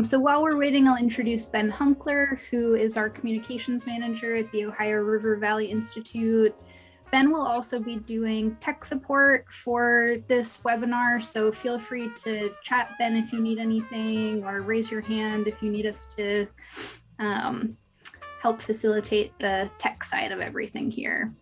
So while we're waiting, I'll introduce Ben Hunkler, who is our communications manager at the Ohio River Valley Institute. Ben will also be doing tech support for this webinar, so feel free to chat Ben if you need anything, or raise your hand if you need us to help facilitate the tech side of everything here.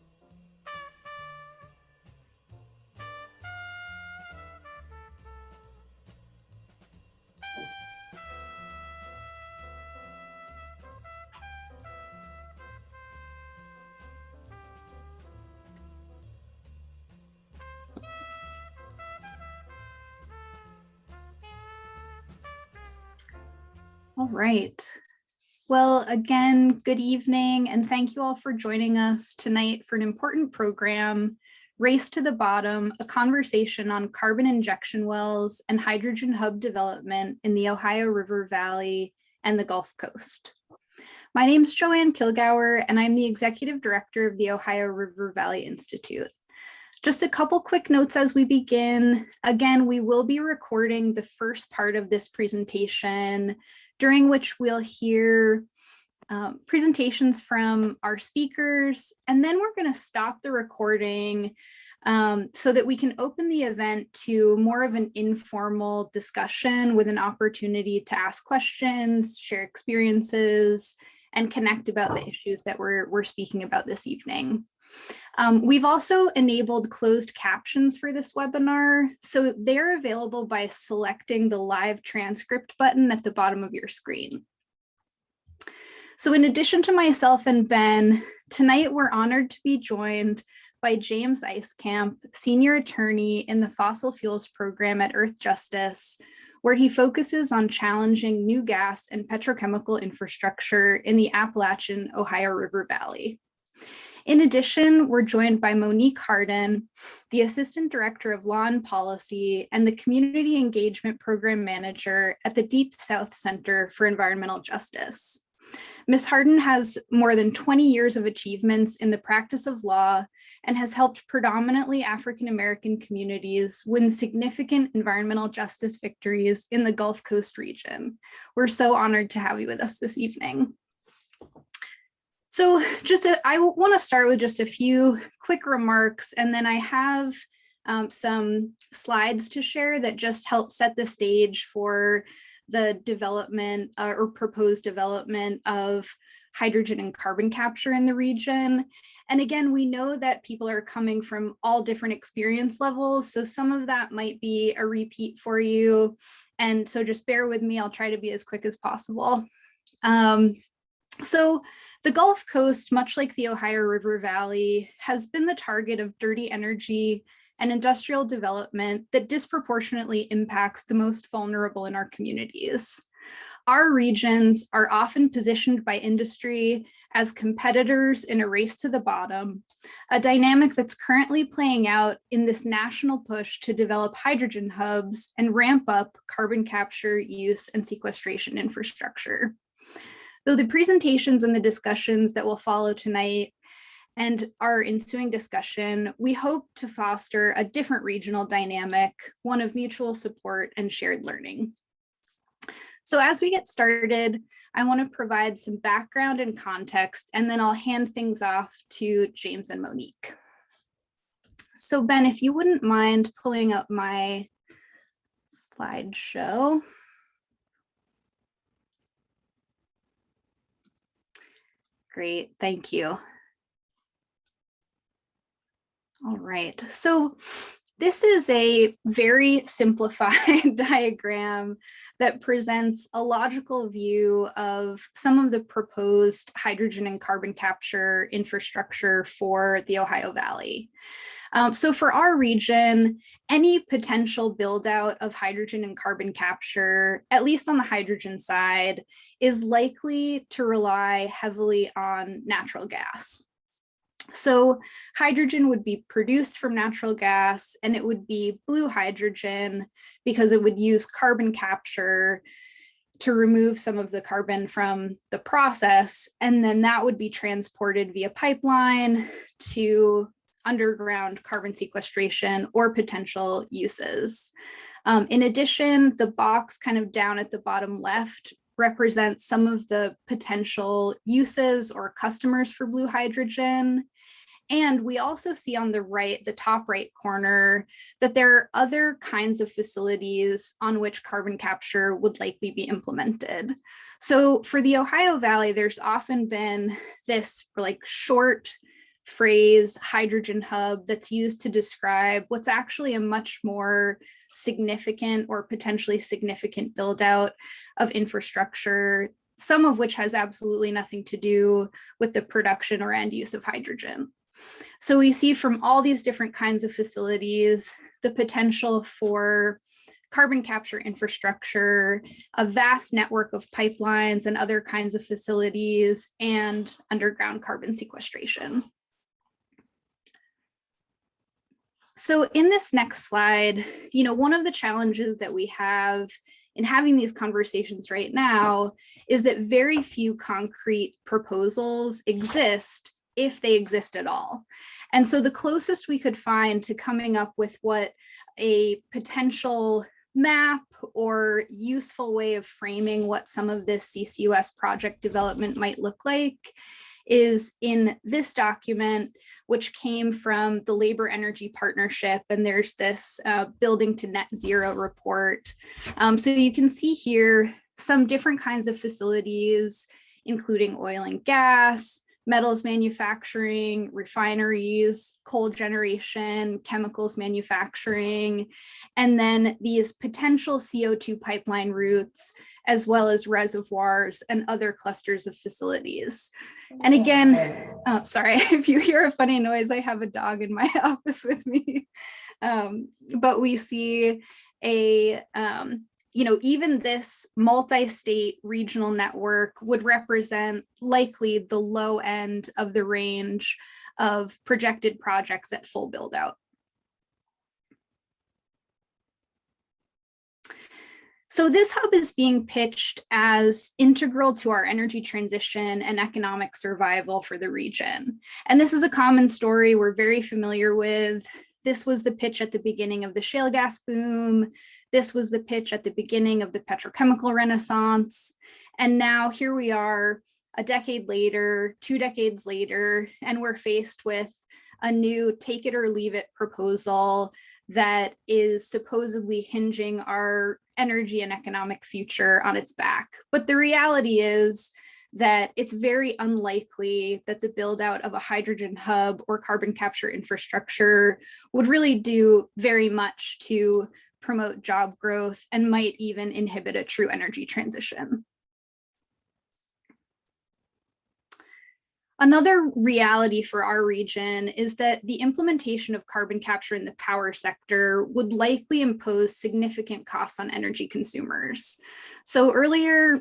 All right. Well, again, good evening, and thank you all for joining us tonight for an important program, Race to the Bottom, a conversation on carbon injection wells and hydrogen hub development in the Ohio River Valley and the Gulf Coast. My name is Joanne Kilgour, and I'm the Executive Director of the Ohio River Valley Institute. Just a couple quick notes as we begin. Again, we will be recording the first part of this presentation, during which we'll hear presentations from our speakers, and then we're going to stop the recording so that we can open the event to more of an informal discussion with an opportunity to ask questions, share experiences, and connect about the issues that we're speaking about this evening. We've also enabled closed captions for this webinar, so they're available by selecting the live transcript button at the bottom of your screen. So in addition to myself and Ben, tonight we're honored to be joined by James Eiskamp, Senior Attorney in the Fossil Fuels Program at Earth Justice, where he focuses on challenging new gas and petrochemical infrastructure in the Appalachian Ohio River Valley. In addition, we're joined by Monique Harden, the Assistant Director of Law and Policy and the Community Engagement Program Manager at the Deep South Center for Environmental Justice. Ms. Harden has more than 20 years of achievements in the practice of law and has helped predominantly African-American communities win significant environmental justice victories in the Gulf Coast region. We're so honored to have you with us this evening. So I want to start with just a few quick remarks, and then I have some slides to share that just help set the stage for the development or proposed development of hydrogen and carbon capture in the region. And again, we know that people are coming from all different experience levels, so some of that might be a repeat for you. And so just bear with me, I'll try to be as quick as possible. So the Gulf Coast, much like the Ohio River Valley, has been the target of dirty energy and industrial development that disproportionately impacts the most vulnerable in our communities. Our regions are often positioned by industry as competitors in a race to the bottom, a dynamic that's currently playing out in this national push to develop hydrogen hubs and ramp up carbon capture, use, and sequestration infrastructure. Though the presentations and the discussions that will follow tonight and our ensuing discussion, we hope to foster a different regional dynamic, one of mutual support and shared learning. So as we get started, I want to provide some background and context, and then I'll hand things off to James and Monique. So Ben, if you wouldn't mind pulling up my slideshow. Great, thank you. All right, so this is a very simplified diagram that presents a logical view of some of the proposed hydrogen and carbon capture infrastructure for the Ohio Valley. So for our region, any potential build out of hydrogen and carbon capture, at least on the hydrogen side, is likely to rely heavily on natural gas. So hydrogen would be produced from natural gas, and it would be blue hydrogen because it would use carbon capture to remove some of the carbon from the process, and then that would be transported via pipeline to underground carbon sequestration or potential uses. In addition, the box kind of down at the bottom left represents some of the potential uses or customers for blue hydrogen. And we also see on the right, the top right corner, that there are other kinds of facilities on which carbon capture would likely be implemented. So for the Ohio Valley, there's often been this like short phrase, hydrogen hub, that's used to describe what's actually a much more significant or potentially significant build out of infrastructure, some of which has absolutely nothing to do with the production or end use of hydrogen. So we see from all these different kinds of facilities, the potential for carbon capture infrastructure, a vast network of pipelines and other kinds of facilities, and underground carbon sequestration. So in this next slide, one of the challenges that we have in having these conversations right now is that very few concrete proposals exist, if they exist at all. And so the closest we could find to coming up with what a potential map or useful way of framing what some of this CCUS project development might look like is in this document, which came from the Labor Energy Partnership. And there's this Building to Net Zero report. So you can see here some different kinds of facilities, including oil and gas, metals manufacturing, refineries, coal generation, chemicals manufacturing, and then these potential CO2 pipeline routes, as well as reservoirs and other clusters of facilities. And again, sorry, if you hear a funny noise, I have a dog in my office with me. But we see a, even this multi-state regional network would represent likely the low end of the range of projected projects at full build out. So this hub is being pitched as integral to our energy transition and economic survival for the region. And this is a common story we're very familiar with. This was the pitch at the beginning of the shale gas boom. This was the pitch at the beginning of the petrochemical renaissance. And now here we are a decade later, 2 decades later, and we're faced with a new take it or leave it proposal that is supposedly hinging our energy and economic future on its back. But the reality is that it's very unlikely that the build out of a hydrogen hub or carbon capture infrastructure would really do very much to promote job growth and might even inhibit a true energy transition. Another reality for our region is that the implementation of carbon capture in the power sector would likely impose significant costs on energy consumers. So earlier,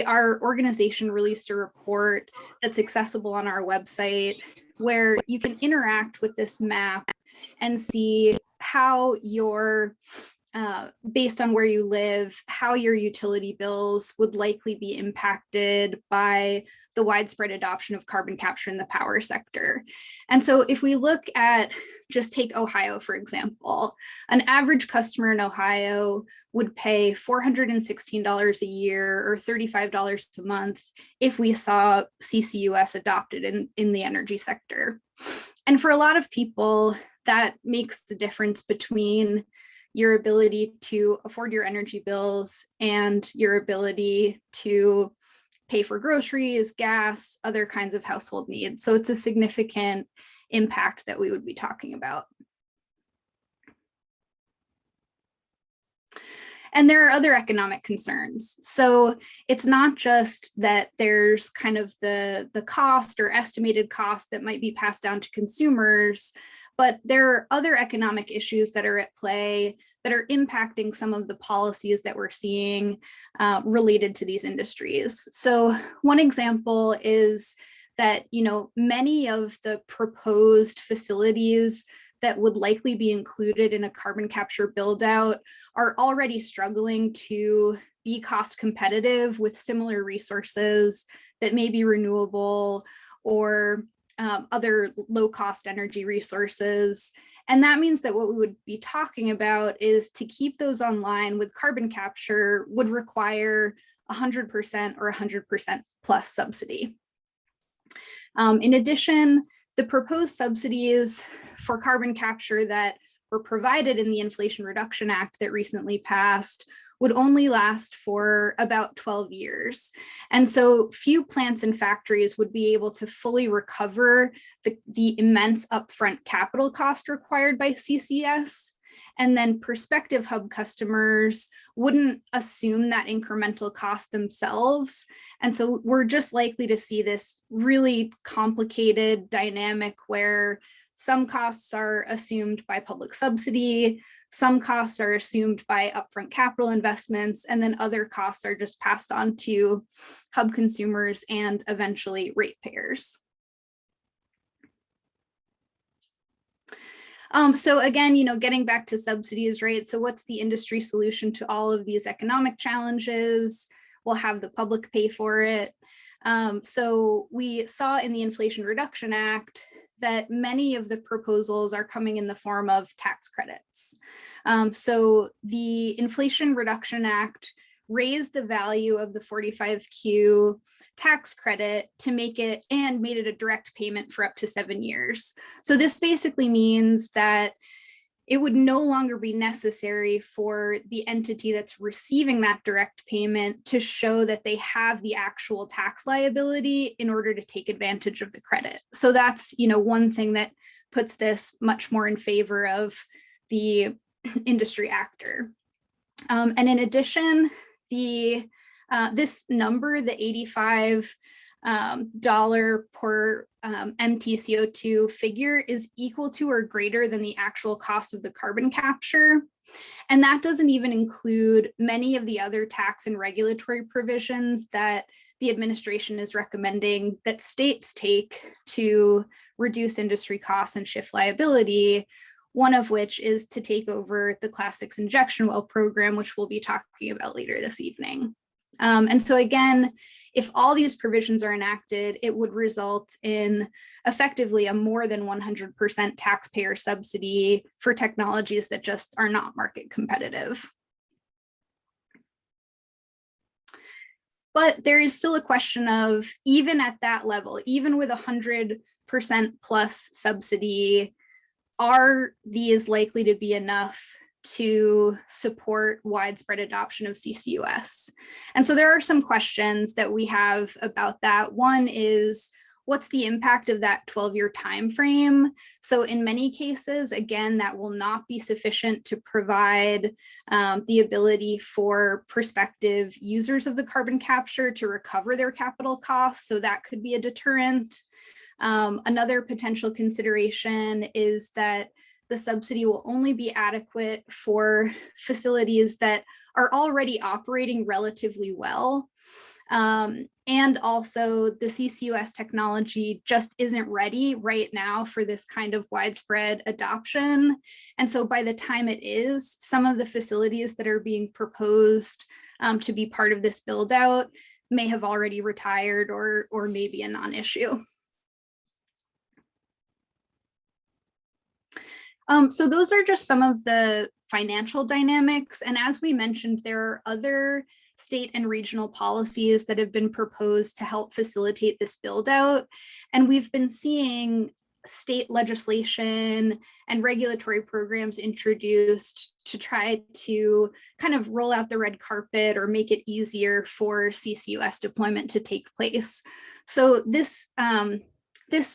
our organization released a report that's accessible on our website where you can interact with this map and see how based on where you live, how your utility bills would likely be impacted by the widespread adoption of carbon capture in the power sector. And so if we look at, just take Ohio, for example, an average customer in Ohio would pay $416 a year or $35 a month if we saw CCUS adopted in the energy sector. And for a lot of people, that makes the difference between your ability to afford your energy bills and your ability to pay for groceries, gas, other kinds of household needs. So it's a significant impact that we would be talking about. And there are other economic concerns. So it's not just that there's kind of the cost or estimated cost that might be passed down to consumers, but there are other economic issues that are at play that are impacting some of the policies that we're seeing related to these industries. So one example is that, many of the proposed facilities that would likely be included in a carbon capture build out are already struggling to be cost competitive with similar resources that may be renewable or other low-cost energy resources. And that means that what we would be talking about is to keep those online with carbon capture would require 100% or 100% plus subsidy. In addition, the proposed subsidies for carbon capture that were provided in the Inflation Reduction Act that recently passed would only last for about 12 years. And so few plants and factories would be able to fully recover the immense upfront capital cost required by CCS. And then prospective hub customers wouldn't assume that incremental cost themselves. And so we're just likely to see this really complicated dynamic where some costs are assumed by public subsidy, some costs are assumed by upfront capital investments, and then other costs are just passed on to hub consumers and eventually ratepayers. So again, getting back to subsidies, right? So what's the industry solution to all of these economic challenges? We'll have the public pay for it. So we saw in the Inflation Reduction Act that many of the proposals are coming in the form of tax credits. So the Inflation Reduction Act raised the value of the 45Q tax credit to make it and made it a direct payment for up to 7 years. So this basically means that it would no longer be necessary for the entity that's receiving that direct payment to show that they have the actual tax liability in order to take advantage of the credit. So that's, one thing that puts this much more in favor of the industry actor. And in addition, this number, the $85 per MTCO2 figure is equal to or greater than the actual cost of the carbon capture. And that doesn't even include many of the other tax and regulatory provisions that the administration is recommending that states take to reduce industry costs and shift liability, one of which is to take over the Class 6 injection well program, which we'll be talking about later this evening. And so again, if all these provisions are enacted, it would result in effectively a more than 100% taxpayer subsidy for technologies that just are not market competitive. But there is still a question of, even at that level, even with 100% plus subsidy, are these likely to be enough to support widespread adoption of CCUS? And so there are some questions that we have about that. One is, what's the impact of that 12-year time frame? So in many cases, again, that will not be sufficient to provide the ability for prospective users of the carbon capture to recover their capital costs. So that could be a deterrent. Another potential consideration is that the subsidy will only be adequate for facilities that are already operating relatively well. And also the CCUS technology just isn't ready right now for this kind of widespread adoption. And so by the time it is, some of the facilities that are being proposed to be part of this build out may have already retired or may be a non-issue. So those are just some of the financial dynamics. And as we mentioned, there are other state and regional policies that have been proposed to help facilitate this build out. And we've been seeing state legislation and regulatory programs introduced to try to kind of roll out the red carpet or make it easier for CCUS deployment to take place. So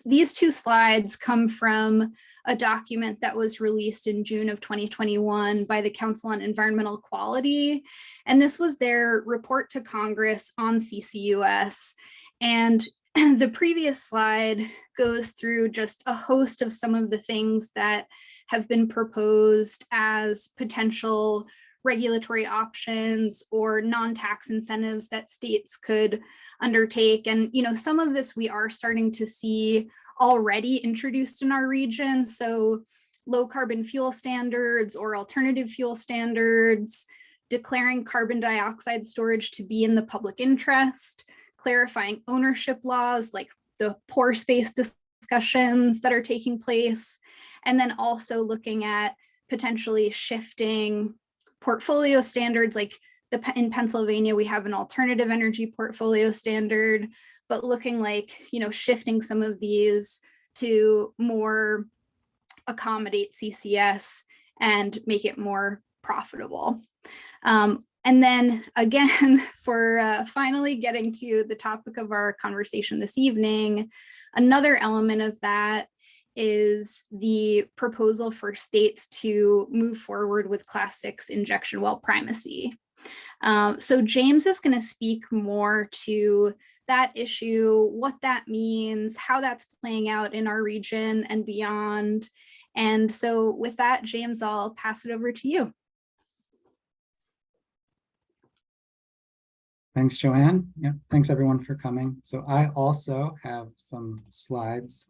these two slides come from a document that was released in June of 2021 by the Council on Environmental Quality. And this was their report to Congress on CCUS. And the previous slide goes through just a host of some of the things that have been proposed as potential regulatory options or non-tax incentives that states could undertake. And some of this we are starting to see already introduced in our region. So low carbon fuel standards or alternative fuel standards, declaring carbon dioxide storage to be in the public interest, clarifying ownership laws like the pore space discussions that are taking place, and then also looking at potentially shifting portfolio standards. Like in Pennsylvania, we have an alternative energy portfolio standard, but looking like, shifting some of these to more accommodate CCS and make it more profitable. And then again, for finally getting to the topic of our conversation this evening, another element of that is the proposal for states to move forward with Class 6 injection well primacy. So James is going to speak more to that issue, what that means, how that's playing out in our region and beyond. And so with that, James, I'll pass it over to you. Thanks, Joanne. Yeah, thanks everyone for coming. So I also have some slides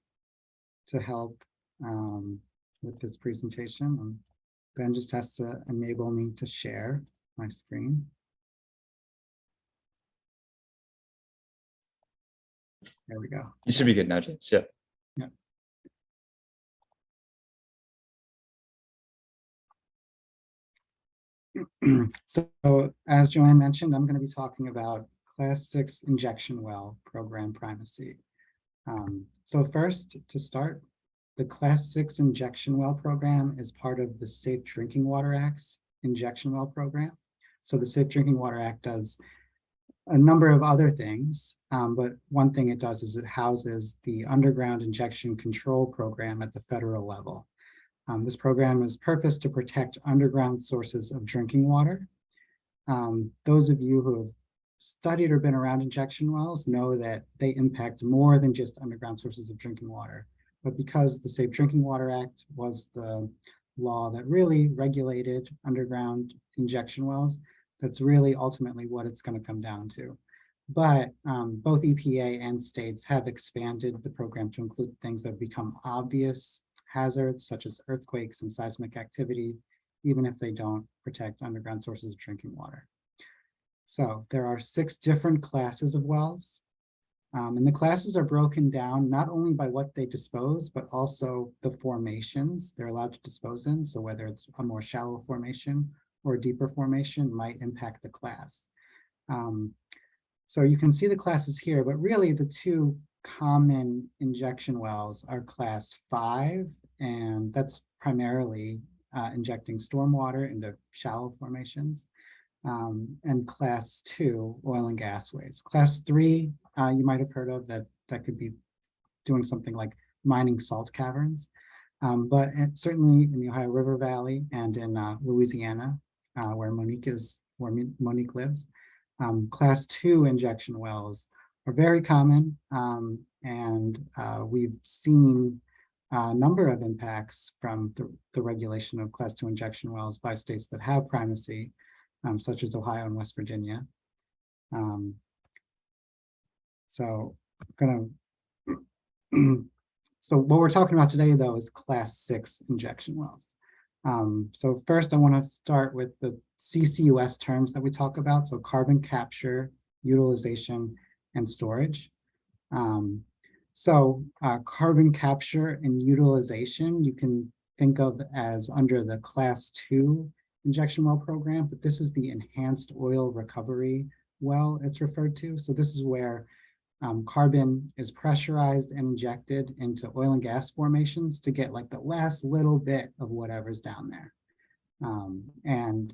to help with this presentation. And Ben just has to enable me to share my screen. There we go. You should be good now, James. Yeah. Yeah. So as Joanne mentioned, I'm going to be talking about Class 6 injection well program primacy. So first, to start, the Class 6 injection well program is part of the Safe Drinking Water Act's injection well program. So the Safe Drinking Water Act does a number of other things, but one thing it does is it houses the underground injection control program at the federal level. This program is purposed to protect underground sources of drinking water. Those of you who have studied or been around injection wells know that they impact more than just underground sources of drinking water. But because the Safe Drinking Water Act was the law that really regulated underground injection wells, that's really ultimately what it's going to come down to. But both EPA and states have expanded the program to include things that have become obvious hazards, such as earthquakes and seismic activity, even if they don't protect underground sources of drinking water. So there are 6 different classes of wells. And the classes are broken down not only by what they dispose, but also the formations they're allowed to dispose in. So whether it's a more shallow formation or a deeper formation might impact the class. So you can see the classes here, but really the 2 common injection wells are Class 5, and that's primarily injecting stormwater into shallow formations, and Class 2, oil and gas ways. Class 3, you might have heard of, that could be doing something like mining salt caverns, but certainly in the Ohio River Valley and in Louisiana, where Monique lives, Class 2 injection wells are very common, and we've seen a number of impacts from the regulation of Class 2 injection wells by states that have primacy, such as Ohio and West Virginia. So what we're talking about today, though, is Class 6 injection wells. So first, I want to start with the CCUS terms that we talk about. So carbon capture, utilization, and storage. Carbon capture and utilization, you can think of as under the Class 2 injection well program, but this is the enhanced oil recovery well it's referred to. So this is where carbon is pressurized and injected into oil and gas formations to get like the last little bit of whatever's down there. In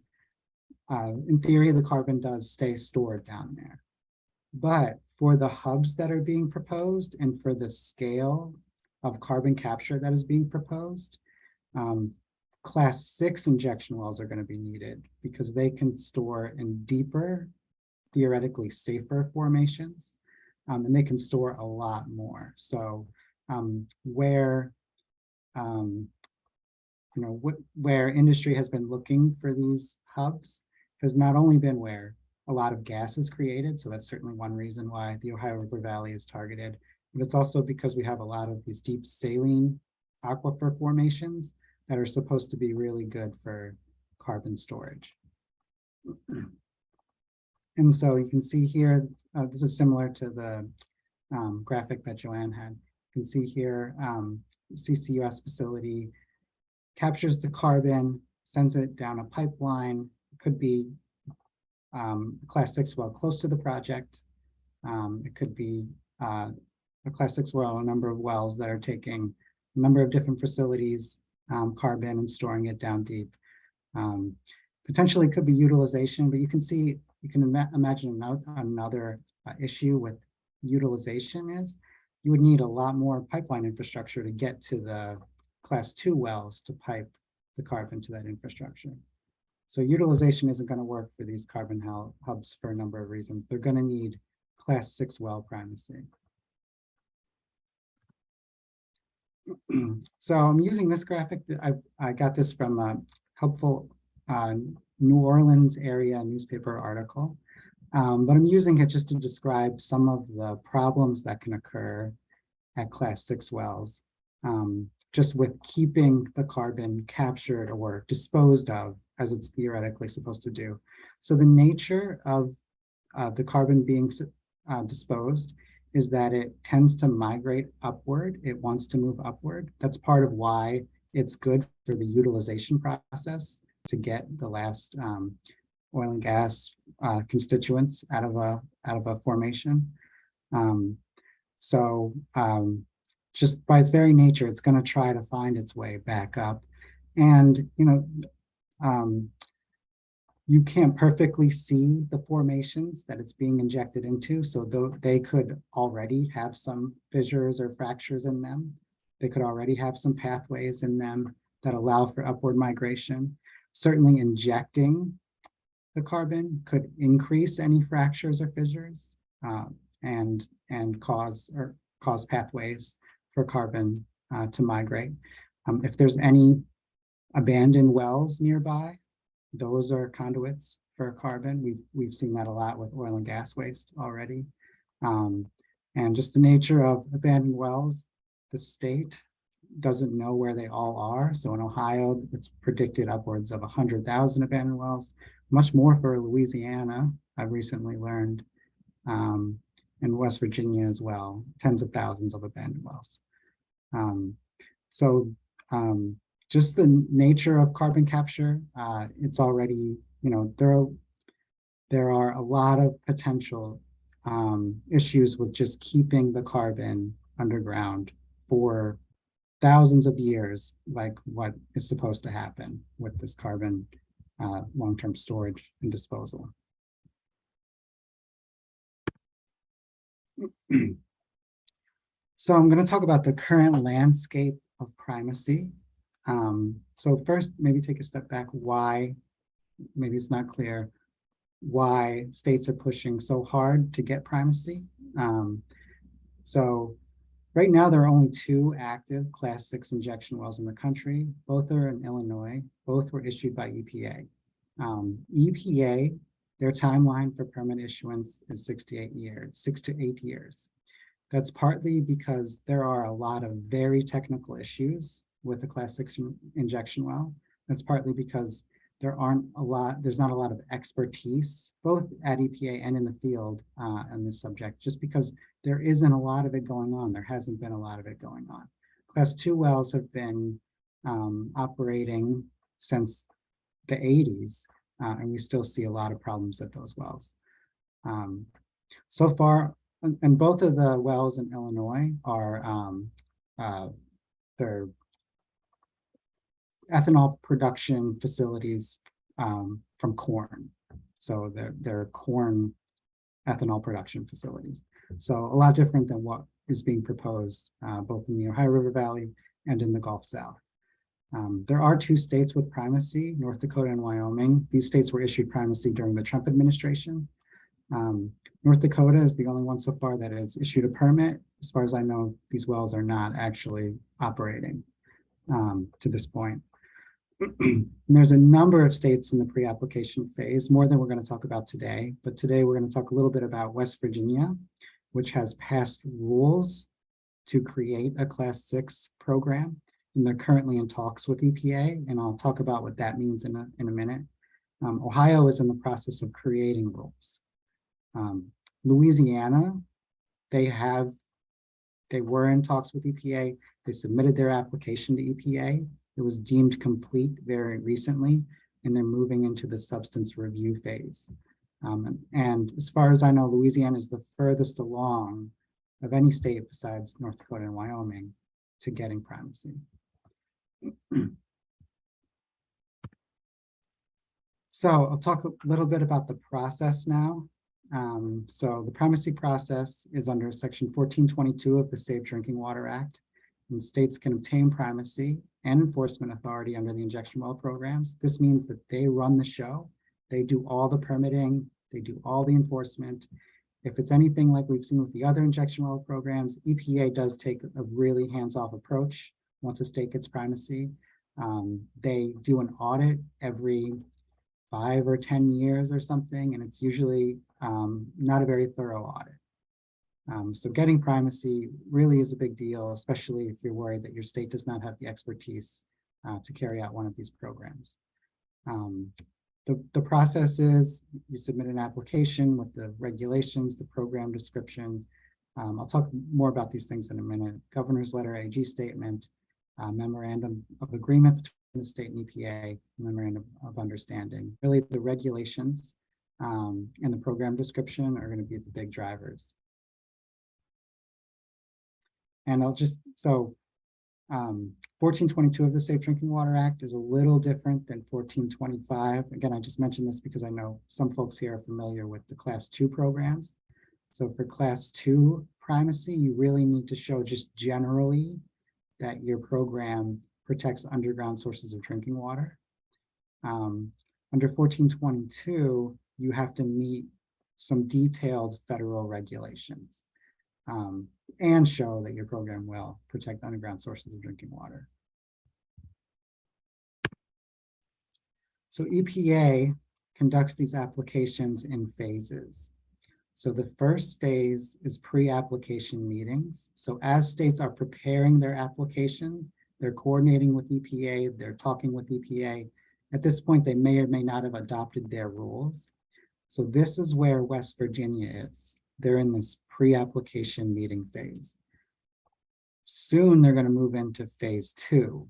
theory, the carbon does stay stored down there. But for the hubs that are being proposed and for the scale of carbon capture that is being proposed, Class 6 injection wells are going to be needed because they can store in deeper, theoretically safer formations. And they can store a lot more. So where industry has been looking for these hubs has not only been where a lot of gas is created, so that's certainly one reason why the Ohio River Valley is targeted, but it's also because we have a lot of these deep saline aquifer formations that are supposed to be really good for carbon storage. And so you can see here, this is similar to the graphic that Joanne had. You can see here, CCUS facility captures the carbon, sends it down a pipeline. It could be class 6 well close to the project. It could be a class 6 well, a number of wells that are taking a number of different facilities, carbon, and storing it down deep. Potentially could be utilization, but you can see, you can imagine another issue with utilization is you would need a lot more pipeline infrastructure to get to the class 2 wells to pipe the carbon to that infrastructure. So utilization isn't going to work for these carbon hubs for a number of reasons. They're going to need class 6 well primacy. So I'm using this graphic. I got this from a helpful New Orleans area newspaper article, but I'm using it just to describe some of the problems that can occur at class 6 wells, just with keeping the carbon captured or disposed of as it's theoretically supposed to do. So the nature of the carbon being disposed is that it tends to migrate upward. It wants to move upward. That's part of why it's good for the utilization process to get the last oil and gas constituents out of a formation. Just by its very nature, it's going to try to find its way back up. And you can't perfectly see the formations that it's being injected into, so they could already have some fissures or fractures in them. They could already have some pathways in them that allow for upward migration. Certainly injecting the carbon could increase any fractures or fissures and cause pathways for carbon to migrate. If there's any abandoned wells nearby, those are conduits for carbon. We've seen that a lot with oil and gas waste already. And just the nature of abandoned wells, the state doesn't know where they all are. So in Ohio, it's predicted upwards of 100,000 abandoned wells, much more for Louisiana, I've recently learned, and West Virginia as well, tens of thousands of abandoned wells. Just the nature of carbon capture, it's already, there are a lot of potential issues with just keeping the carbon underground for thousands of years, like what is supposed to happen with this carbon long-term storage and disposal. So I'm going to talk about the current landscape of primacy. So first, maybe take a step back, why, maybe it's not clear, why states are pushing so hard to get primacy. So right now, there are only 2 active class 6 injection wells in the country. Both are in Illinois. Both were issued by EPA. EPA, their timeline for permit issuance is 6 to 8 years. That's partly because there are a lot of very technical issues with the class 6 injection well. That's partly because there's not a lot of expertise, both at EPA and in the field on this subject, just because there isn't a lot of it going on. There hasn't been a lot of it going on. Class 2 wells have been operating since the 80s, and we still see a lot of problems at those wells. So far, and both of the wells in Illinois are they're ethanol production facilities from corn. So they're corn ethanol production facilities. So a lot different than what is being proposed both in the Ohio River Valley and in the Gulf South. There are 2 states with primacy, North Dakota and Wyoming. These states were issued primacy during the Trump administration. North Dakota is the only one so far that has issued a permit. As far as I know, these wells are not actually operating to this point. And there's a number of states in the pre-application phase, more than we're going to talk about today. But today we're going to talk a little bit about West Virginia, which has passed rules to create a class 6 program. And they're currently in talks with EPA, and I'll talk about what that means in a minute. Ohio is in the process of creating rules. Louisiana, they have they were in talks with EPA. They submitted their application to EPA. It was deemed complete very recently, and they're moving into the substance review phase. And as far as I know, Louisiana is the furthest along of any state besides North Dakota and Wyoming to getting primacy. So I'll talk a little bit about the process now. So the primacy process is under Section 1422 of the Safe Drinking Water Act, and states can obtain primacy and enforcement authority under the injection well programs. This means that they run the show. They do all the permitting, they do all the enforcement. If it's anything like we've seen with the other injection well programs, EPA does take a really hands-off approach once a state gets primacy. They do an audit every 5 or 10 years or something, and it's usually not a very thorough audit. So getting primacy really is a big deal, especially if you're worried that your state does not have the expertise to carry out one of these programs. The process is you submit an application with the regulations, the program description. I'll talk more about these things in a minute. Governor's letter, AG statement, memorandum of agreement between the state and EPA, memorandum of understanding. Really, the regulations and the program description are going to be the big drivers. And I'll just, so 1422 of the Safe Drinking Water Act is a little different than 1425. Again, I just mentioned this because I know some folks here are familiar with the Class 2 programs. So for Class 2 primacy, you really need to show just generally that your program protects underground sources of drinking water. Under 1422, you have to meet some detailed federal regulations and show that your program will protect underground sources of drinking water. So EPA conducts these applications in phases. So the first phase is pre-application meetings. So as states are preparing their application, they're coordinating with EPA, they're talking with EPA. At this point, they may or may not have adopted their rules. So this is where West Virginia is. They're in this pre-application meeting phase. Soon they're going to move into phase 2,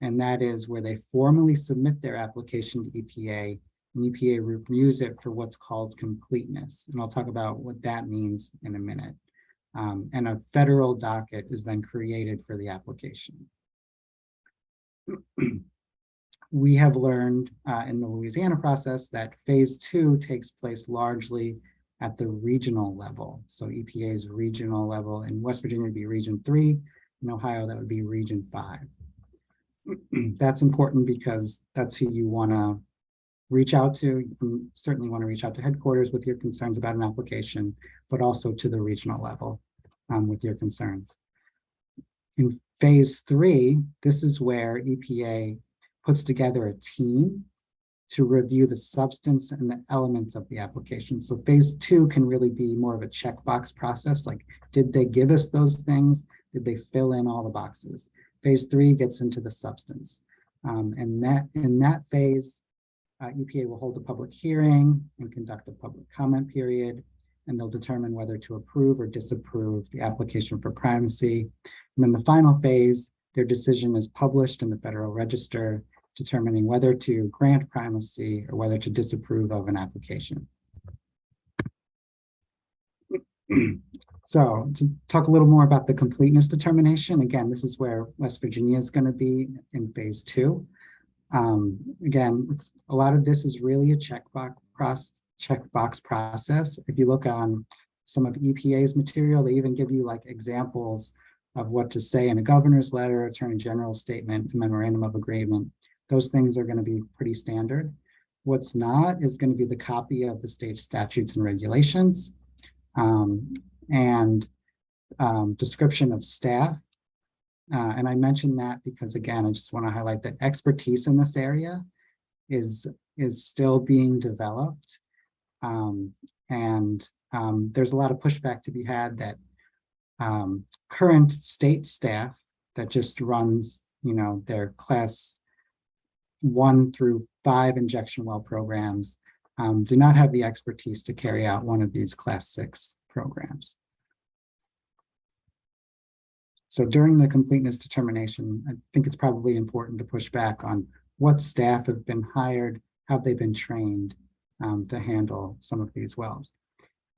and that is where they formally submit their application to EPA, and EPA reviews it for what's called completeness. And I'll talk about what that means in a minute. And a federal docket is then created for the application. We have learned in the Louisiana process that phase 2 takes place largely at the regional level. So EPA's regional level. In West Virginia would be region 3, in Ohio that would be region 5. That's important because that's who you want to reach out to. You certainly want to reach out to headquarters with your concerns about an application, but also to the regional level with your concerns. In phase 3, this is where EPA puts together a team to review the substance and the elements of the application. So phase 2 can really be more of a checkbox process. Like, did they give us those things? Did they fill in all the boxes? Phase 3 gets into the substance. And in that phase, EPA will hold a public hearing and conduct a public comment period, and they'll determine whether to approve or disapprove the application for primacy. And then the final phase, their decision is published in the Federal Register, determining whether to grant primacy or whether to disapprove of an application. So to talk a little more about the completeness determination, again, this is where West Virginia is going to be in phase 2. Again, a lot of this is really a checkbox process. If you look on some of EPA's material, they even give you like examples of what to say in a governor's letter, attorney general's statement, and memorandum of agreement. Those things are going to be pretty standard. What's not is going to be the copy of the state statutes and regulations and description of staff. And I mention that because, again, I just want to highlight that expertise in this area is still being developed. There's a lot of pushback to be had that current state staff that just runs, their class 1 through 5 injection well programs do not have the expertise to carry out one of these class 6 programs. So during the completeness determination, I think it's probably important to push back on what staff have been hired, have they been trained to handle some of these wells.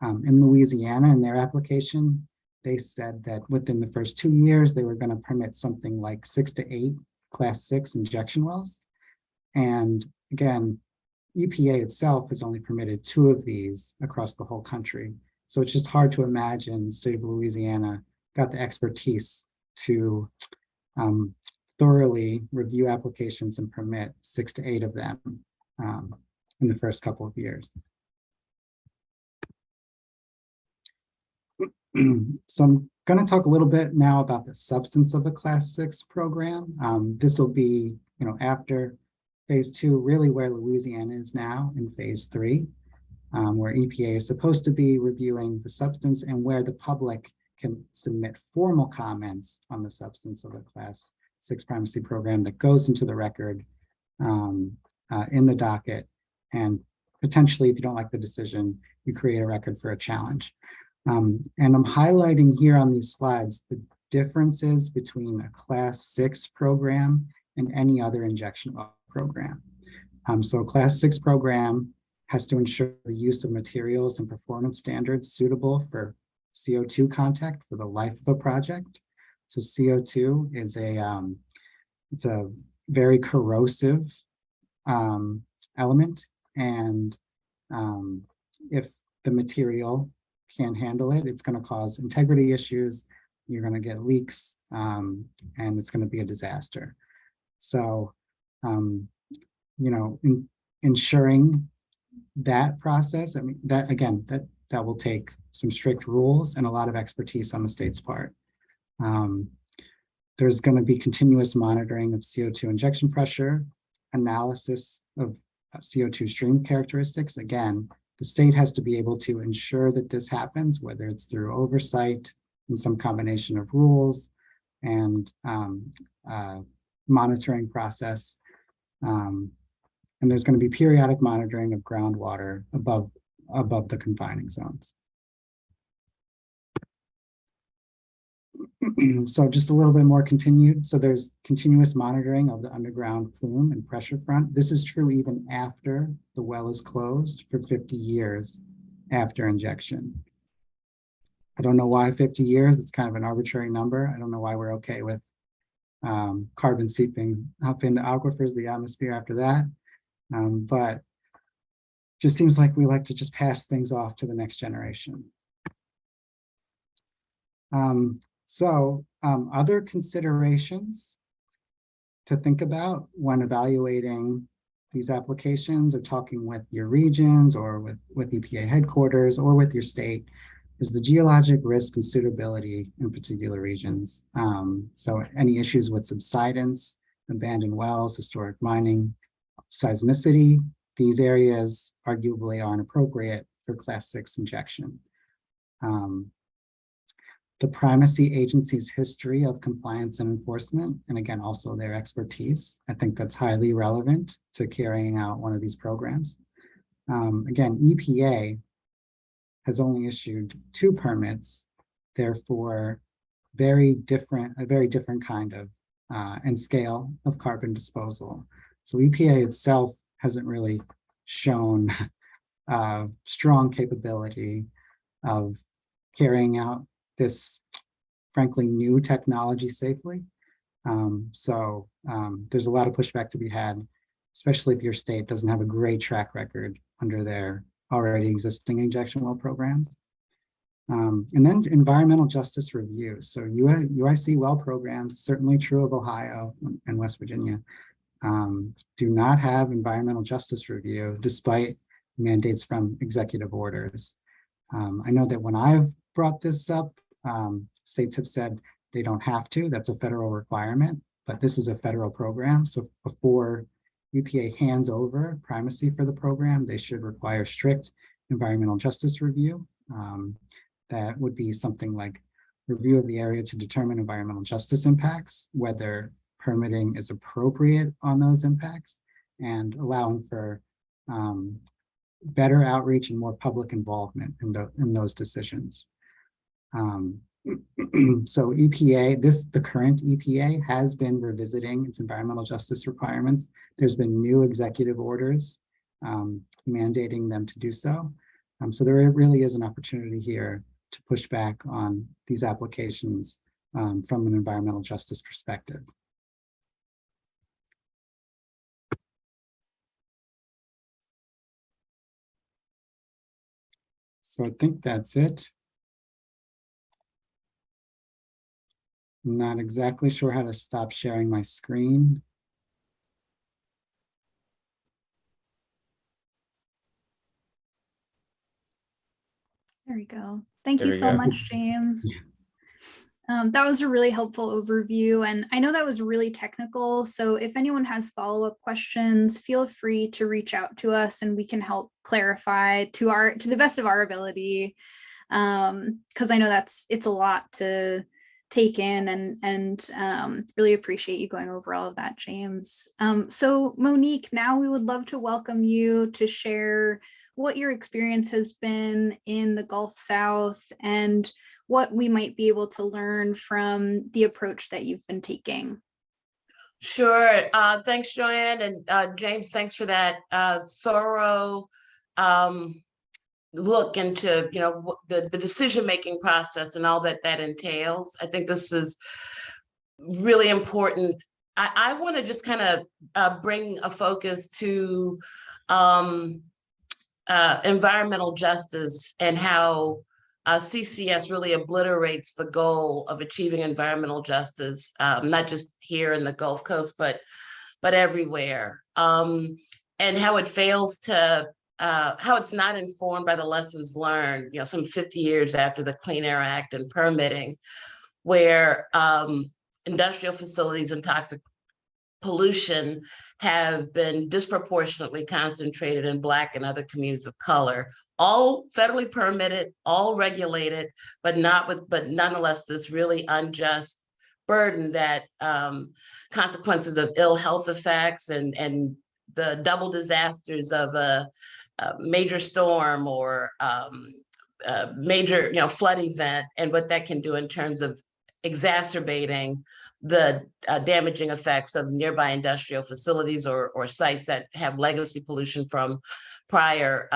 In Louisiana, in their application, they said that within the first 2 years, they were going to permit something like 6 to 8 class 6 injection wells. And again, EPA itself has only permitted 2 of these across the whole country. So it's just hard to imagine the state of Louisiana got the expertise to thoroughly review applications and permit 6 to 8 of them in the first couple of years. So I'm going to talk a little bit now about the substance of the Class 6 program. This will be, after phase 2, really where Louisiana is now in phase 3, where EPA is supposed to be reviewing the substance and where the public can submit formal comments on the substance of a Class 6 primacy program that goes into the record in the docket. And potentially, if you don't like the decision, you create a record for a challenge. And I'm highlighting here on these slides the differences between a Class 6 program and any other injection well program. So a Class 6 program has to ensure the use of materials and performance standards suitable for CO2 contact for the life of a project. So CO2 is it's a very corrosive element, and if the material can't handle it, it's going to cause integrity issues. You're going to get leaks, and it's going to be a disaster. So, ensuring that process, that will take some strict rules and a lot of expertise on the state's part. There's going to be continuous monitoring of CO2 injection pressure, analysis of CO2 stream characteristics. Again, the state has to be able to ensure that this happens, whether it's through oversight and some combination of rules and monitoring process. And there's going to be periodic monitoring of groundwater above the confining zones. So just a little bit more continued. So there's continuous monitoring of the underground plume and pressure front. This is true even after the well is closed for 50 years after injection. I don't know why 50 years. It's kind of an arbitrary number. I don't know why we're okay with carbon seeping up into aquifers, the atmosphere after that. But just seems like we like to just pass things off to the next generation. Other considerations to think about when evaluating these applications or talking with your regions or with EPA headquarters or with your state is the geologic risk and suitability in particular regions. So any issues with subsidence, abandoned wells, historic mining, seismicity, these areas arguably aren't appropriate for Class 6 injection. The primacy agency's history of compliance and enforcement, and again, also their expertise, I think that's highly relevant to carrying out one of these programs. Again, EPA has only issued 2 permits, therefore a very different kind of and scale of carbon disposal. So EPA itself hasn't really shown strong capability of carrying out this, frankly, new technology safely. There's a lot of pushback to be had, especially if your state doesn't have a great track record under their already existing injection well programs. And then environmental justice review. So UIC well programs, certainly true of Ohio and West Virginia, do not have environmental justice review despite mandates from executive orders. I know that when I've brought this up, states have said they don't have to. That's a federal requirement, but this is a federal program. So before EPA hands over primacy for the program, they should require strict environmental justice review. That would be something like review of the area to determine environmental justice impacts, whether permitting is appropriate on those impacts, and allowing for better outreach and more public involvement in those decisions. So EPA, the current EPA has been revisiting its environmental justice requirements. There's been new executive orders mandating them to do so. So there really is an opportunity here to push back on these applications from an environmental justice perspective. So I think that's it. I'm not exactly sure how to stop sharing my screen. There we go. Thank There you we so go. much, James. That was a really helpful overview, and I know that was really technical, so if anyone has follow-up questions, feel free to reach out to us and we can help clarify to the best of our ability, because I know it's a lot to take in, and really appreciate you going over all of that, James. So Monique, now we would love to welcome you to share what your experience has been in the Gulf South and what we might be able to learn from the approach that you've been taking. Sure. Thanks, Joanne. And James, thanks for that thorough look into, the decision-making process and all that entails. I think this is really important. I want to just kind of bring a focus to environmental justice and how CCS really obliterates the goal of achieving environmental justice, not just here in the Gulf Coast, but everywhere, and how it fails to, how it's not informed by the lessons learned, some 50 years after the Clean Air Act and permitting, where industrial facilities and toxic pollution have been disproportionately concentrated in Black and other communities of color, all federally permitted, all regulated, but nonetheless, this really unjust burden that consequences of ill health effects and the double disasters of a major storm or major flood event, and what that can do in terms of exacerbating the damaging effects of nearby industrial facilities or sites that have legacy pollution from prior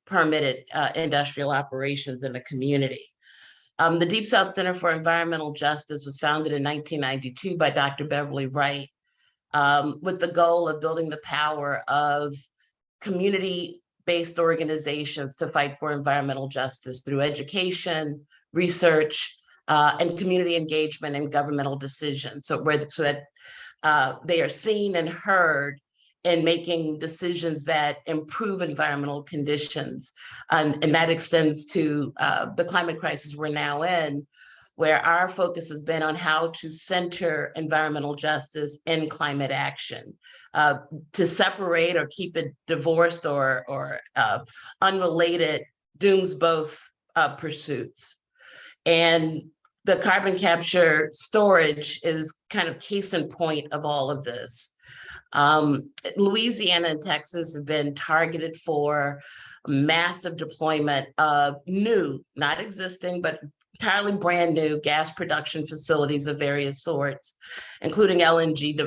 permitted industrial operations in the community. The Deep South Center for Environmental Justice was founded in 1992 by Dr. Beverly Wright, with the goal of building the power of community-based organizations to fight for environmental justice through education, research, and community engagement in governmental decisions, so that they are seen and heard in making decisions that improve environmental conditions. And that extends to the climate crisis we're now in, where our focus has been on how to center environmental justice in climate action, to separate or keep it divorced or unrelated dooms both pursuits. And the carbon capture storage is kind of case in point of all of this. Louisiana and Texas have been targeted for massive deployment of new, not existing, but entirely brand new gas production facilities of various sorts, including LNG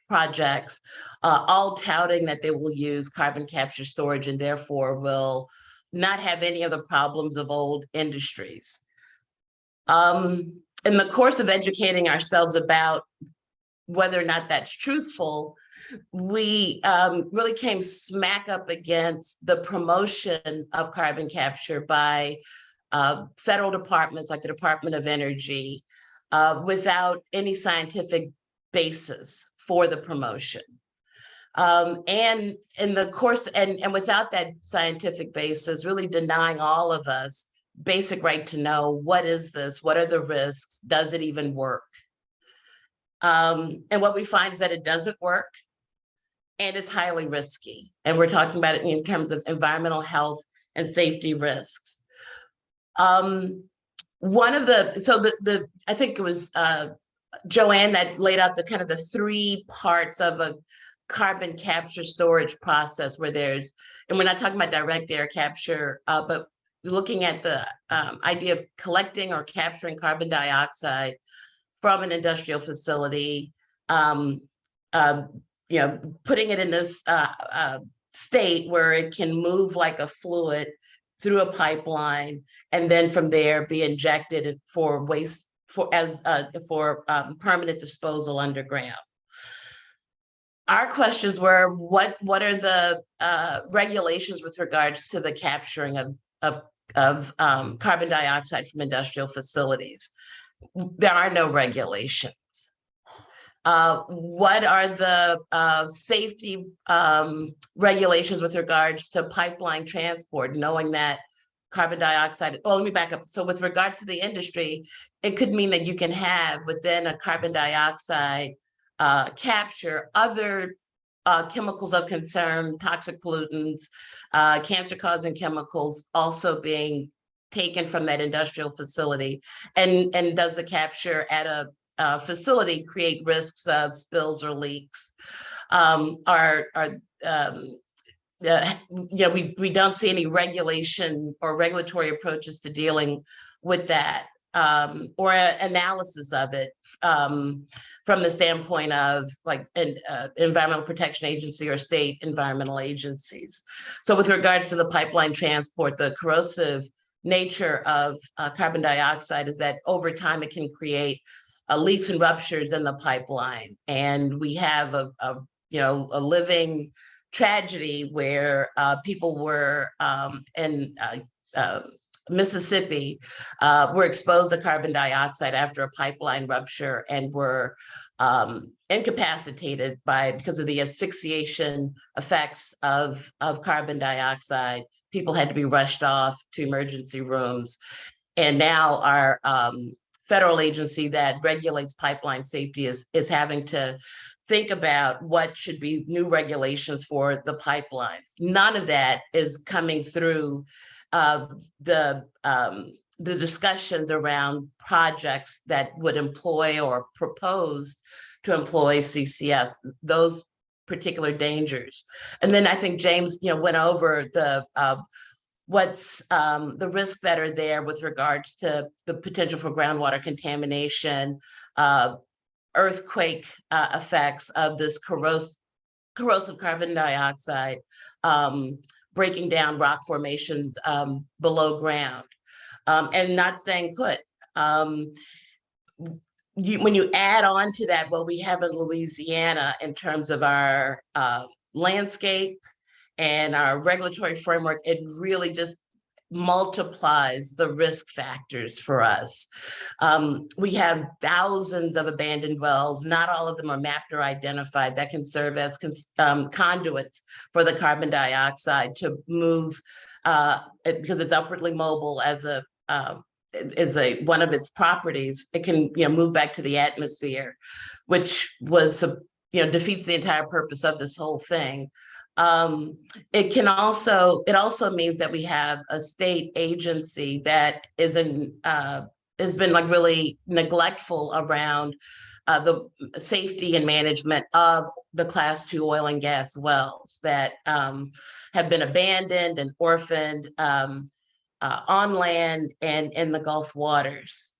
projects, all touting that they will use carbon capture storage and therefore will not have any of the problems of old industries. In the course of educating ourselves about whether or not that's truthful, we really came smack up against the promotion of carbon capture by federal departments like the Department of Energy without any scientific basis for the promotion. And in the course, and without that scientific basis, really denying all of us basic right to know, what is this? What are the risks? Does it even work? And what we find is that it doesn't work and it's highly risky. And we're talking about it in terms of environmental health and safety risks. One of the I think it was Joanne that laid out the kind of the 3 parts of a carbon capture storage process, where there's, and we're not talking about direct air capture, but looking at the idea of collecting or capturing carbon dioxide from an industrial facility, putting it in this state where it can move like a fluid through a pipeline, and then from there be injected for waste for permanent disposal underground. Our questions were, what are the regulations with regards to the capturing of carbon dioxide from industrial facilities? There are no regulations. What are the safety regulations with regards to pipeline transport, knowing that carbon dioxide, let me back up. So with regards to the industry, it could mean that you can have within a carbon dioxide capture other chemicals of concern, toxic pollutants, cancer-causing chemicals also being taken from that industrial facility. And does the capture at a facility create risks of spills or leaks? We don't see any regulation or regulatory approaches to dealing with that, or analysis of it from the standpoint of like an environmental protection agency or state environmental agencies. So with regards to the pipeline transport, the corrosive nature of carbon dioxide is that over time it can create leaks and ruptures in the pipeline, and we have a living tragedy where people were in Mississippi were exposed to carbon dioxide after a pipeline rupture and were incapacitated because of the asphyxiation effects of carbon dioxide. People had to be rushed off to emergency rooms, and now our federal agency that regulates pipeline safety is having to think about what should be new regulations for the pipelines. None of that is coming through the discussions around projects that would employ or propose to employ CCS, those particular dangers. And then I think James, went over the what's the risks that are there with regards to the potential for groundwater contamination, earthquake effects of this corrosive carbon dioxide, breaking down rock formations below ground, and not staying put. When you add on to that what we have in Louisiana in terms of our landscape and our regulatory framework, it really just multiplies the risk factors for us. We have thousands of abandoned wells. Not all of them are mapped or identified that can serve as conduits for the carbon dioxide to move because it's upwardly mobile as one of its properties. It can move back to the atmosphere, which was defeats the entire purpose of this whole thing. It also means that we have a state agency that has been like really neglectful around the safety and management of the Class 2 oil and gas wells that have been abandoned and orphaned on land and in the Gulf waters.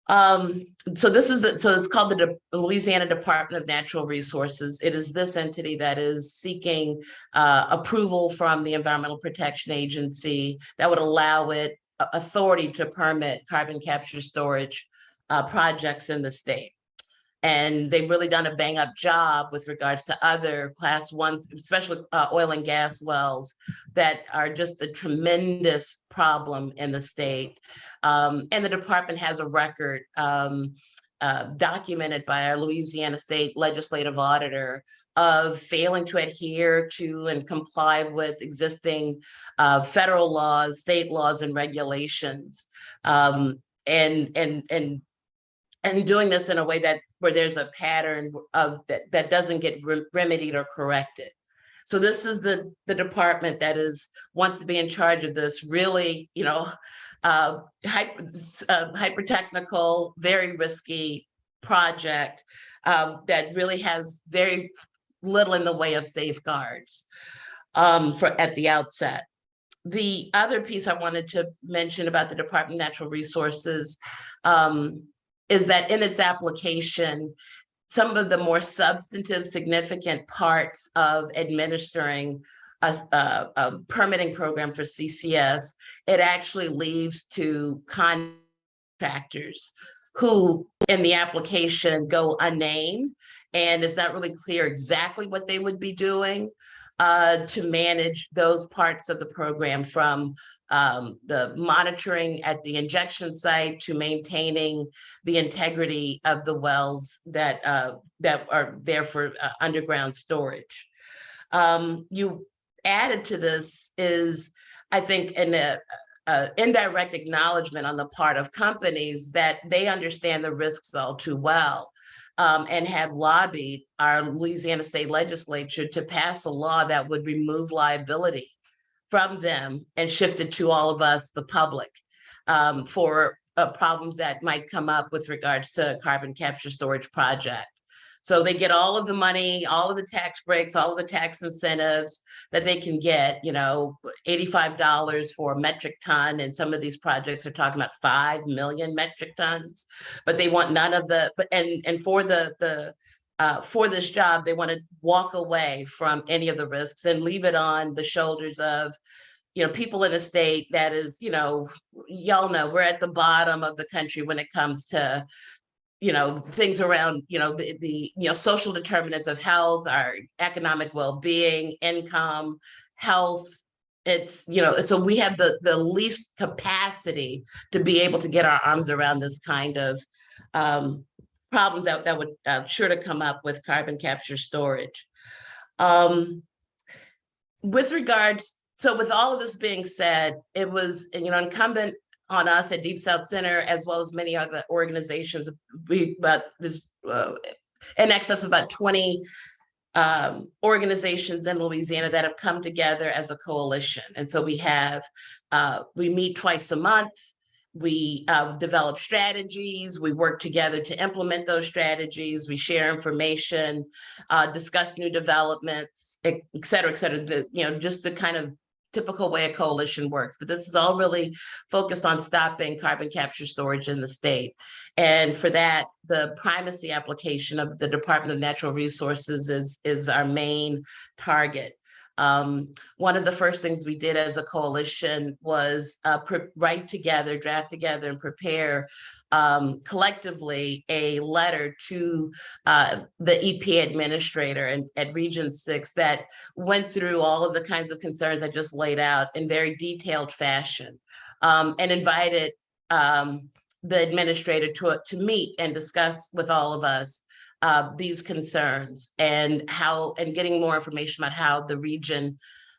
So it's called the Louisiana Department of Natural Resources. It is this entity that is seeking approval from the Environmental Protection Agency that would allow it authority to permit carbon capture storage projects in the state. And they've really done a bang up job with regards to other Class 1, especially oil and gas wells that are just a tremendous problem in the state. And the department has a record documented by our Louisiana State Legislative Auditor of failing to adhere to and comply with existing federal laws, state laws, and regulations. And doing this in a way where there's a pattern of that doesn't get remedied or corrected. So this is the department that wants to be in charge of this really, hyper technical, very risky project that really has very little in the way of safeguards at the outset. The other piece I wanted to mention about the Department of Natural Resources is that in its application, some of the more substantive, significant parts of administering a permitting program for CCS, it actually leaves to contractors who in the application go unnamed, and it's not really clear exactly what they would be doing to manage those parts of the program, from the monitoring at the injection site to maintaining the integrity of the wells that are there for underground storage. You added to this is, I think, an indirect acknowledgement on the part of companies that they understand the risks all too well. And have lobbied our Louisiana State Legislature to pass a law that would remove liability from them and shift it to all of us, the public, for problems that might come up with regards to carbon capture storage project. So they get all of the money, all of the tax breaks, all of the tax incentives that they can get, $85 for a metric ton. And some of these projects are talking about 5 million metric tons, but they want none of the, and for for this job, they want to walk away from any of the risks and leave it on the shoulders of, people in a state that is, y'all know, we're at the bottom of the country when it comes to things around, the social determinants of health, our economic well-being, income, health. It's, so we have the least capacity to be able to get our arms around this kind of problems that would sure to come up with carbon capture storage. With regards, so with all of this being said, it was, incumbent on us at Deep South Center, as well as many other organizations. In excess of about 20 organizations in Louisiana that have come together as a coalition. And so we meet twice a month. We develop strategies. We work together to implement those strategies. We share information, discuss new developments, et cetera, et cetera. Just the kind of typical way a coalition works. But this is all really focused on stopping carbon capture storage in the state. And for that, the primacy application of the Department of Natural Resources is our main target. One of the first things we did as a coalition was draft together, and prepare collectively a letter to the EPA administrator at Region 6 that went through all of the kinds of concerns I just laid out in very detailed fashion, and invited the administrator to meet and discuss with all of us these concerns and getting more information about how the region,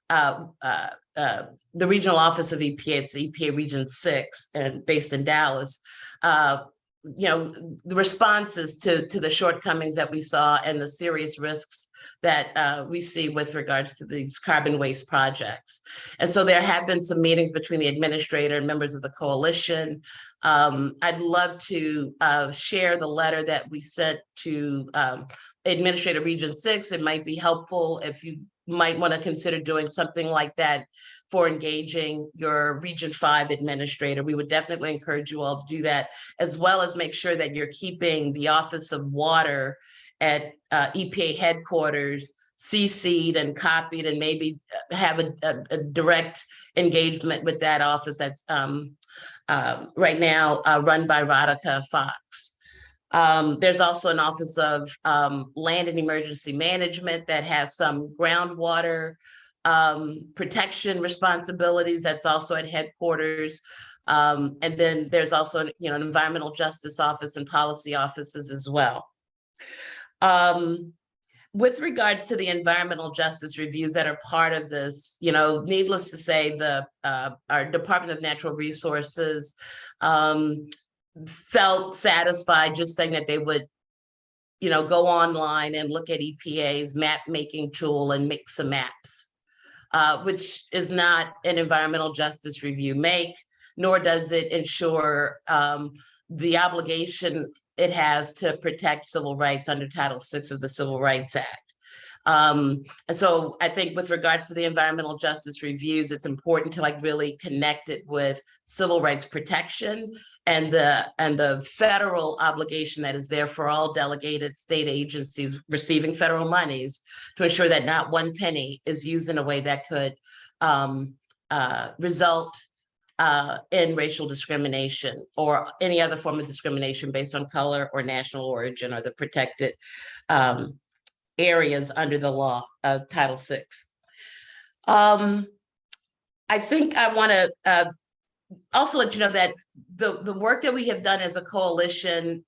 the regional office of EPA, it's the EPA Region 6 and based in Dallas, the responses to the shortcomings that we saw and the serious risks that we see with regards to these carbon waste projects. And so there have been some meetings between the administrator and members of the coalition. I'd love to share the letter that we sent to Administrator Region 6. It might be helpful if you might want to consider doing something like that for engaging your Region 5 administrator. We would definitely encourage you all to do that, as well as make sure that you're keeping the Office of Water at EPA headquarters CC'd and copied, and maybe have a direct engagement with that office that's right now run by Radhika Fox. There's also an Office of Land and Emergency Management that has some groundwater protection responsibilities. That's also at headquarters. And then there's also an environmental justice office and policy offices as well. With regards to the environmental justice reviews that are part of this, needless to say, our Department of Natural Resources felt satisfied just saying that they would, go online and look at EPA's map making tool and make some maps, which is not an environmental justice review nor does it ensure the obligation it has to protect civil rights under Title VI of the Civil Rights Act. And so I think with regards to the environmental justice reviews, it's important to like really connect it with civil rights protection and the federal obligation that is there for all delegated state agencies receiving federal monies to ensure that not one penny is used in a way that could result in racial discrimination or any other form of discrimination based on color or national origin or the protected areas under the law of Title VI. I think I want to also let you know that the work that we have done as a coalition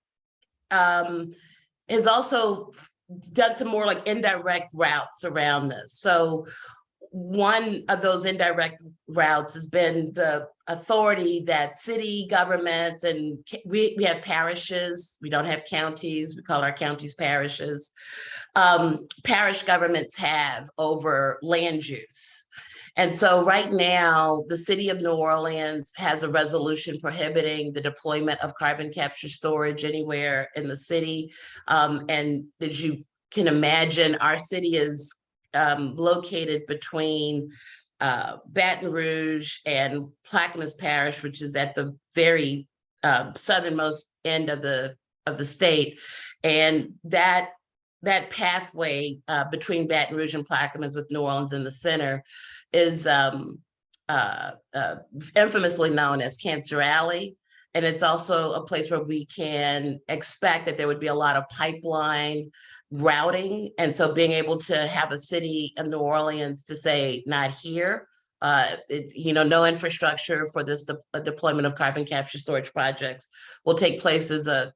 has also done some more like indirect routes around this. So one of those indirect routes has been the authority that city governments, and we have parishes, we don't have counties, we call our counties parishes, parish governments have over land use. And so right now, the city of New Orleans has a resolution prohibiting the deployment of carbon capture storage anywhere in the city. And as you can imagine, our city is located between Baton Rouge and Plaquemines Parish, which is at the very southernmost end of the state. And that pathway between Baton Rouge and Plaquemines with New Orleans in the center is infamously known as Cancer Alley. And it's also a place where we can expect that there would be a lot of pipeline routing. And so being able to have a city of New Orleans to say, not here, no infrastructure for this deployment of carbon capture storage projects will take place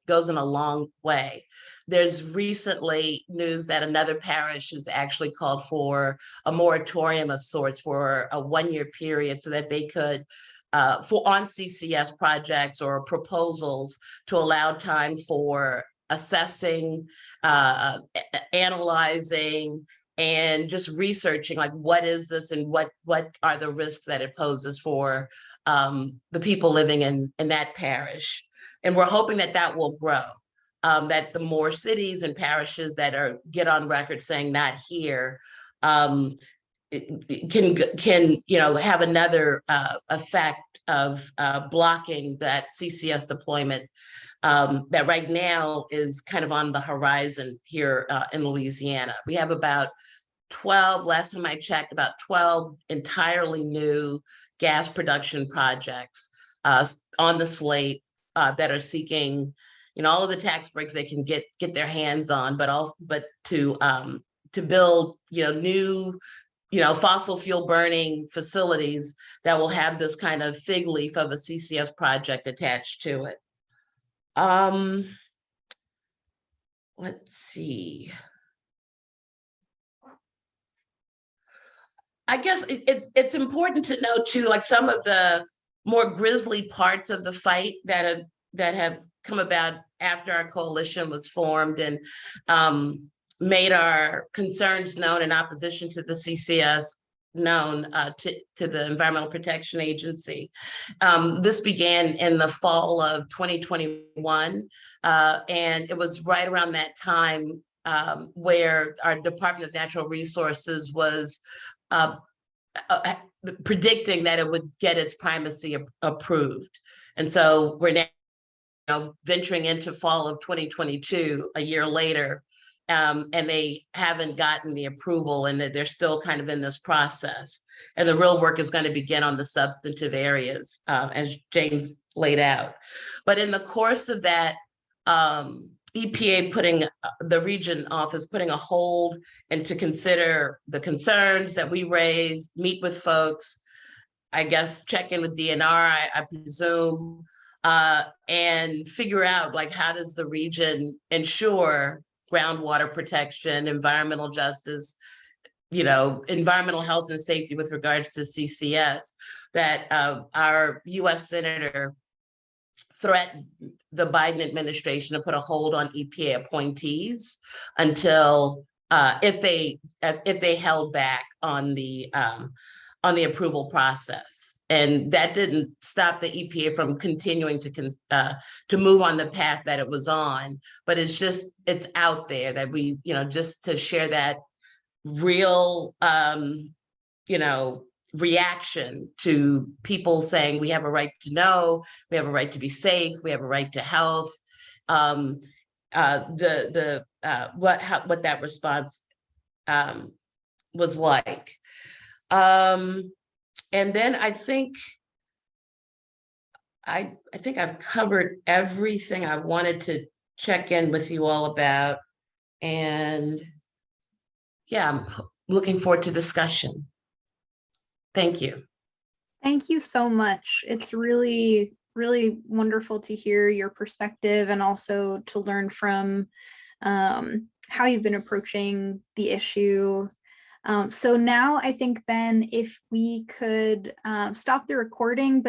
goes in a long way. There's recently news that another parish has actually called for a moratorium of sorts for a 1-year period so that they could on CCS projects or proposals to allow time for assessing, analyzing, and just researching like what is this and what are the risks that it poses for the people living in that parish. And we're hoping that will grow. That the more cities and parishes that get on record saying not here can have another effect of blocking that CCS deployment that right now is kind of on the horizon here in Louisiana. We have about 12, last time I checked, about 12 entirely new gas production projects on the slate that are seeking all of the tax breaks they can get their hands on, but to build new fossil fuel burning facilities that will have this kind of fig leaf of a CCS project attached to it. Let's see. I guess it's important to know too, like some of the more grisly parts of the fight that have come about after our coalition was formed and made our concerns known in opposition to the CCS known to the Environmental Protection Agency. This began in the fall of 2021, and it was right around that time where our Department of Natural Resources was predicting that it would get its primacy approved. And so we're now venturing into fall of 2022, a year later, and they haven't gotten the approval, and they're still kind of in this process. And the real work is going to begin on the substantive areas, as James laid out. But in the course of that, EPA the region office putting a hold and to consider the concerns that we raised, meet with folks, I guess check in with DNR, I presume, and figure out like how does the region ensure groundwater protection, environmental justice, environmental health and safety with regards to CCS, that our US Senator threatened the Biden administration to put a hold on EPA appointees until if they held back on the approval process. And that didn't stop the EPA from continuing to move on the path that it was on. But it's out there that we, just to share that real, you know, reaction to people saying we have a right to know, we have a right to be safe, we have a right to health. What that response was like. And then I think I've covered everything I wanted to check in with you all about. And yeah, I'm looking forward to discussion. Thank you. Thank you so much. It's really, really wonderful to hear your perspective and also to learn from how you've been approaching the issue. So now I think, Ben, if we could stop the recording, but